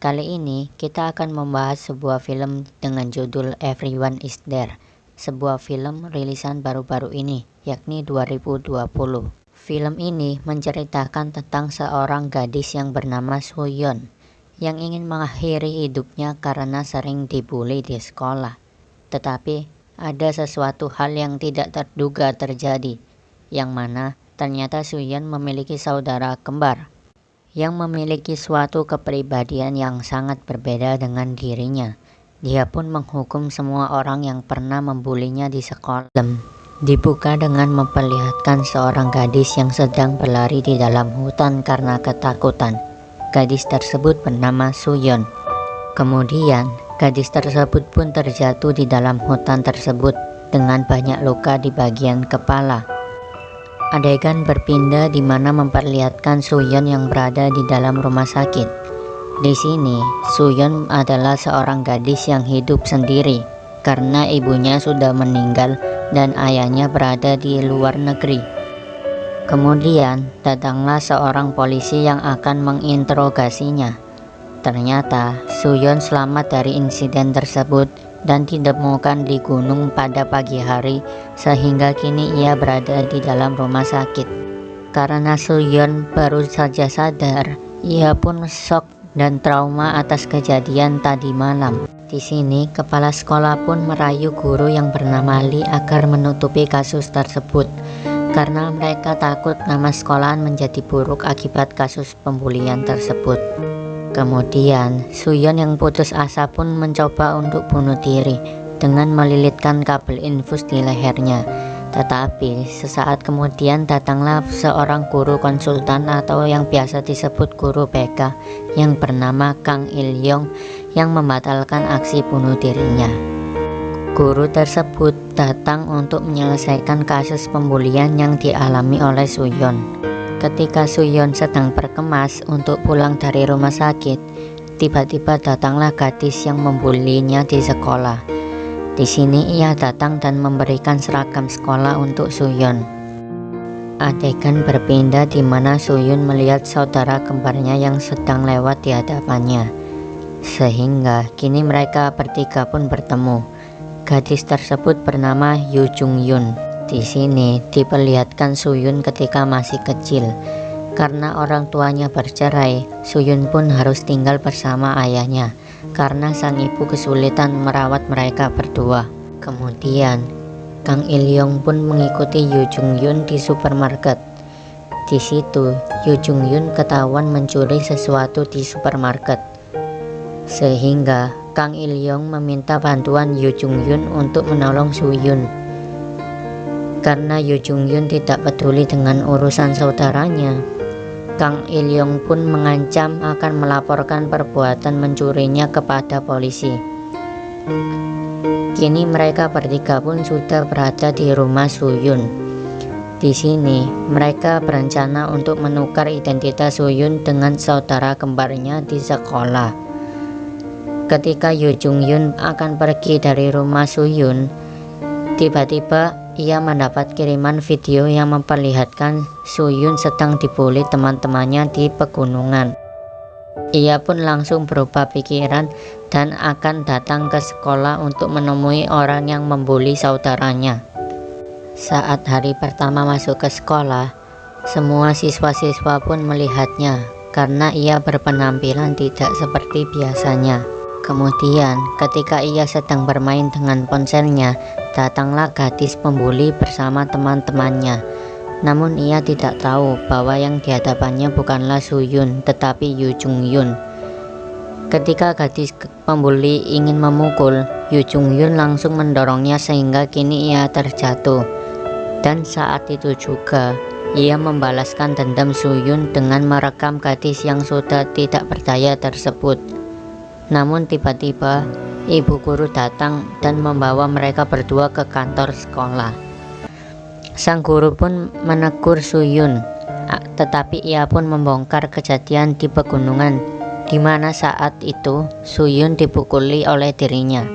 Kali ini kita akan membahas sebuah film dengan judul Everyone is There, sebuah film rilisan baru-baru ini, yakni 2020. Film ini menceritakan tentang seorang gadis yang bernama Soo-yeon yang ingin mengakhiri hidupnya karena sering dibully di sekolah. Tetapi ada sesuatu hal yang tidak terduga terjadi, yang mana ternyata Soo-yeon memiliki saudara kembar yang memiliki suatu kepribadian yang sangat berbeda dengan dirinya. Dia pun menghukum semua orang yang pernah membulinya di sekolah. Dibuka dengan memperlihatkan seorang gadis yang sedang berlari di dalam hutan karena ketakutan. Gadis tersebut bernama Soo-yeon. Kemudian, gadis tersebut pun terjatuh di dalam hutan tersebut dengan banyak luka di bagian kepala. Adegan berpindah di mana memperlihatkan Soo-yeon yang berada di dalam rumah sakit. Di sini, Soo-yeon adalah seorang gadis yang hidup sendiri karena ibunya sudah meninggal dan ayahnya berada di luar negeri. Kemudian, datanglah seorang polisi yang akan menginterogasinya. Ternyata, Soo-yeon selamat dari insiden tersebut dan ditemukan di gunung pada pagi hari, sehingga kini ia berada di dalam rumah sakit. Karena Soo-yeon baru saja sadar, ia pun shock dan trauma atas kejadian tadi malam. Di sini, kepala sekolah pun merayu guru yang bernama Lee agar menutupi kasus tersebut, karena mereka takut nama sekolahan menjadi buruk akibat kasus pembulian tersebut. Kemudian, Soo-yeon yang putus asa pun mencoba untuk bunuh diri dengan melilitkan kabel infus di lehernya. Tetapi, sesaat kemudian datanglah seorang guru konsultan atau yang biasa disebut guru BK yang bernama Kang Il-yong yang membatalkan aksi bunuh dirinya. Guru tersebut datang untuk menyelesaikan kasus pembulian yang dialami oleh Soo-yeon. Ketika Soo-yeon sedang berkemas untuk pulang dari rumah sakit, tiba-tiba datanglah gadis yang membulinya di sekolah. Di sini ia datang dan memberikan seragam sekolah untuk Soo-yeon. Adegan berpindah di mana Soo-yeon melihat saudara kembarnya yang sedang lewat di hadapannya. Sehingga kini mereka bertiga pun bertemu. Gadis tersebut bernama Yoo Jung-yoon. Di sini diperlihatkan Soo-yeon ketika masih kecil. Karena orang tuanya bercerai, Soo-yeon pun harus tinggal bersama ayahnya karena sang ibu kesulitan merawat mereka berdua. Kemudian, Kang Il-yong pun mengikuti Yoo Jung-yoon di supermarket. Di situ, Yoo Jung-yoon ketahuan mencuri sesuatu di supermarket. Sehingga Kang Il-yong meminta bantuan Yoo Jung-yoon untuk menolong Soo-yeon. Karena Yoo Jung-yoon tidak peduli dengan urusan saudaranya, Kang Il-yong pun mengancam akan melaporkan perbuatan mencurinya kepada polisi. Kini mereka bertiga pun sudah berada di rumah Soo-yeon. Di sini, mereka berencana untuk menukar identitas Soo-yeon dengan saudara kembarnya di sekolah. Ketika Yoo Jung-yoon akan pergi dari rumah Soo-yeon, tiba-tiba ia mendapat kiriman video yang memperlihatkan Soo-yeon sedang dibully teman-temannya di pegunungan. Ia pun langsung berubah pikiran dan akan datang ke sekolah untuk menemui orang yang membuli saudaranya. Saat hari pertama masuk ke sekolah, semua siswa-siswa pun melihatnya karena ia berpenampilan tidak seperti biasanya. Kemudian, ketika ia sedang bermain dengan ponselnya, datanglah gadis pembuli bersama teman-temannya. Namun ia tidak tahu bahwa yang di hadapannya bukanlah Soo-yeon tetapi Yoo Jung-yoon. Ketika gadis pembuli ingin memukul, Yoo Jung-yoon langsung mendorongnya sehingga kini ia terjatuh. Dan saat itu juga, ia membalaskan dendam Soo-yeon dengan merekam gadis yang sudah tidak berdaya tersebut. Namun tiba-tiba, ibu guru datang dan membawa mereka berdua ke kantor sekolah. Sang guru pun menegur Soo-yeon, tetapi ia pun membongkar kejadian di pegunungan, di mana saat itu Soo-yeon dipukuli oleh dirinya.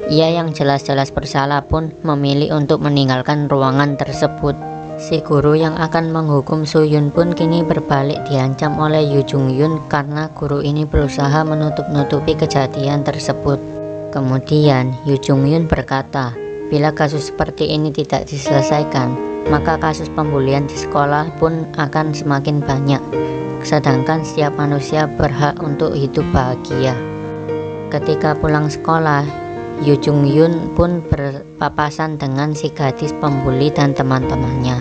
Ia yang jelas-jelas bersalah pun memilih untuk meninggalkan ruangan tersebut. Si guru yang akan menghukum Soo-yun pun kini berbalik diancam oleh Yoo Jung-yoon karena guru ini berusaha menutup-nutupi kejadian tersebut. Kemudian Yoo Jung-yoon berkata, bila kasus seperti ini tidak diselesaikan, maka kasus pembulian di sekolah pun akan semakin banyak. Sedangkan setiap manusia berhak untuk hidup bahagia. Ketika pulang sekolah, Yoo Jung-yoon pun berpapasan dengan si gadis pembuli dan teman-temannya,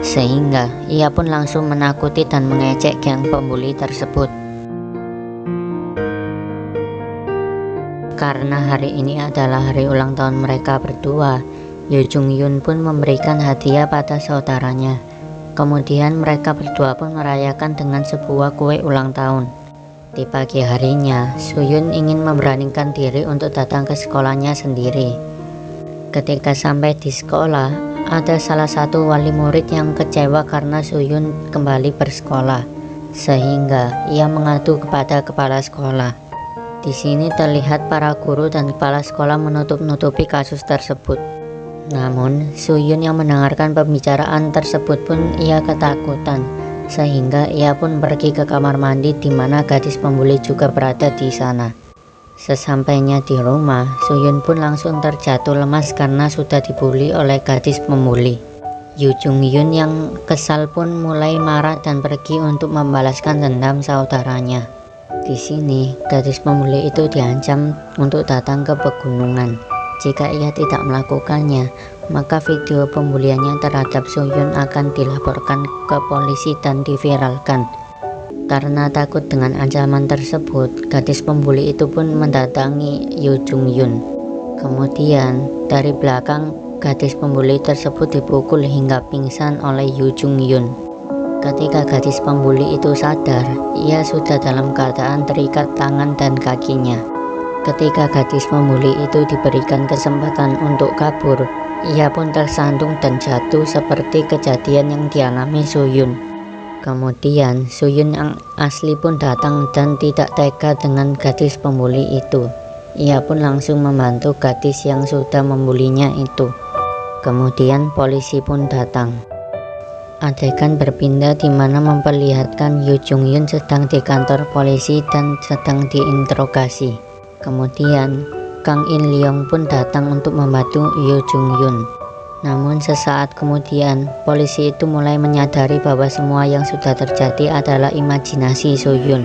sehingga ia pun langsung menakuti dan mengejek geng pembuli tersebut. Karena hari ini adalah hari ulang tahun mereka berdua, Yoo Jung-yoon pun memberikan hadiah pada saudaranya. Kemudian mereka berdua pun merayakan dengan sebuah kue ulang tahun. Di pagi harinya, Soo-yun ingin memberanikan diri untuk datang ke sekolahnya sendiri. Ketika sampai di sekolah, ada salah satu wali murid yang kecewa karena Soo-yun kembali bersekolah, sehingga ia mengadu kepada kepala sekolah. Di sini terlihat para guru dan kepala sekolah menutup-nutupi kasus tersebut. Namun, Soo-yun yang mendengarkan pembicaraan tersebut pun ia ketakutan, sehingga ia pun pergi ke kamar mandi di mana gadis pembuli juga berada di sana. Sesampainya di rumah, Soo-yun pun langsung terjatuh lemas karena sudah dibully oleh gadis pembuli. Yoo Jung-yoon yang kesal pun mulai marah dan pergi untuk membalaskan dendam saudaranya. Di sini, gadis pembuli itu diancam untuk datang ke pegunungan. Jika ia tidak melakukannya, maka video pembuliannya terhadap Soo-yun akan dilaporkan ke polisi dan diviralkan. Karena takut dengan ancaman tersebut, gadis pembuli itu pun mendatangi Yoo Jung-yoon. Kemudian, dari belakang, gadis pembuli tersebut dipukul hingga pingsan oleh Yoo Jung-yoon. Ketika gadis pembuli itu sadar, ia sudah dalam keadaan terikat tangan dan kakinya. Ketika gadis pembuli itu diberikan kesempatan untuk kabur, ia pun tersandung dan jatuh seperti kejadian yang dialami Soo-yun. Kemudian Soo-yun yang asli pun datang dan tidak tega dengan gadis pembuli itu. Ia pun langsung membantu gadis yang sudah membulinya itu. Kemudian polisi pun datang. Adegan berpindah di mana memperlihatkan Yoo Jung-yoon sedang di kantor polisi dan sedang diinterogasi. Kemudian Kang In Leong pun datang untuk membantu Yoo Jung-yoon. Namun sesaat kemudian, polisi itu mulai menyadari bahwa semua yang sudah terjadi adalah imajinasi Soo-yun,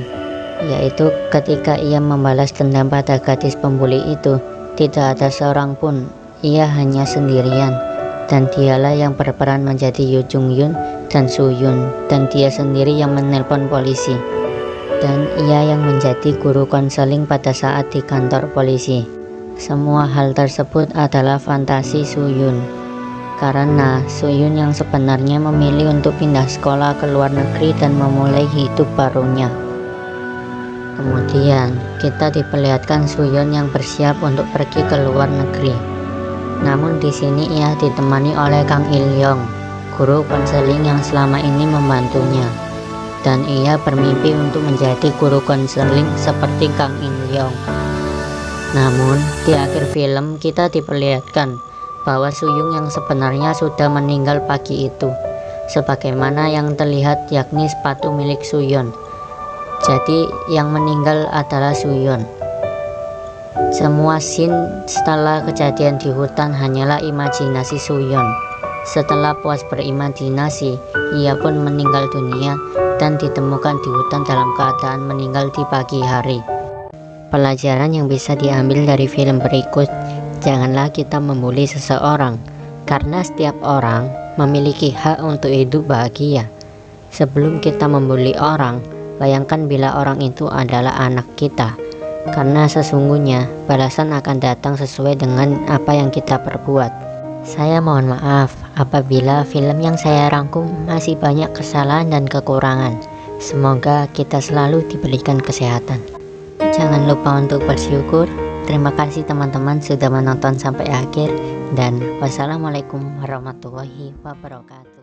yaitu ketika ia membalas dendam pada gadis pembuli itu, tidak ada seorang pun, ia hanya sendirian, dan dialah yang berperan menjadi Yoo Jung-yoon dan Soo-yun, dan dia sendiri yang menelpon polisi. Dan ia yang menjadi guru konseling pada saat di kantor polisi. Semua hal tersebut adalah fantasi Soo-yun, karena Soo-yun yang sebenarnya memilih untuk pindah sekolah ke luar negeri dan memulai hidup barunya. Kemudian kita diperlihatkan Soo-yun yang bersiap untuk pergi ke luar negeri. Namun di sini ia ditemani oleh Kang Il Yong, guru konseling yang selama ini membantunya. Dan ia bermimpi untuk menjadi guru konseling seperti Kang In Leong. Namun, di akhir film kita diperlihatkan bahwa Soo-yun yang sebenarnya sudah meninggal pagi itu, sebagaimana yang terlihat yakni sepatu milik Soo-yun. Jadi, yang meninggal adalah Soo-yun. Semua scene setelah kejadian di hutan hanyalah imajinasi Soo-yun. Setelah puas berimajinasi, ia pun meninggal dunia dan ditemukan di hutan dalam keadaan meninggal di pagi hari. Pelajaran yang bisa diambil dari film berikut, janganlah kita membuli seseorang, karena setiap orang memiliki hak untuk hidup bahagia. Sebelum kita membuli orang, bayangkan bila orang itu adalah anak kita, karena sesungguhnya balasan akan datang sesuai dengan apa yang kita perbuat. Saya mohon maaf apabila film yang saya rangkum masih banyak kesalahan dan kekurangan. Semoga kita selalu diberikan kesehatan. Jangan lupa untuk bersyukur. Terima kasih teman-teman sudah menonton sampai akhir, dan wassalamualaikum warahmatullahi wabarakatuh.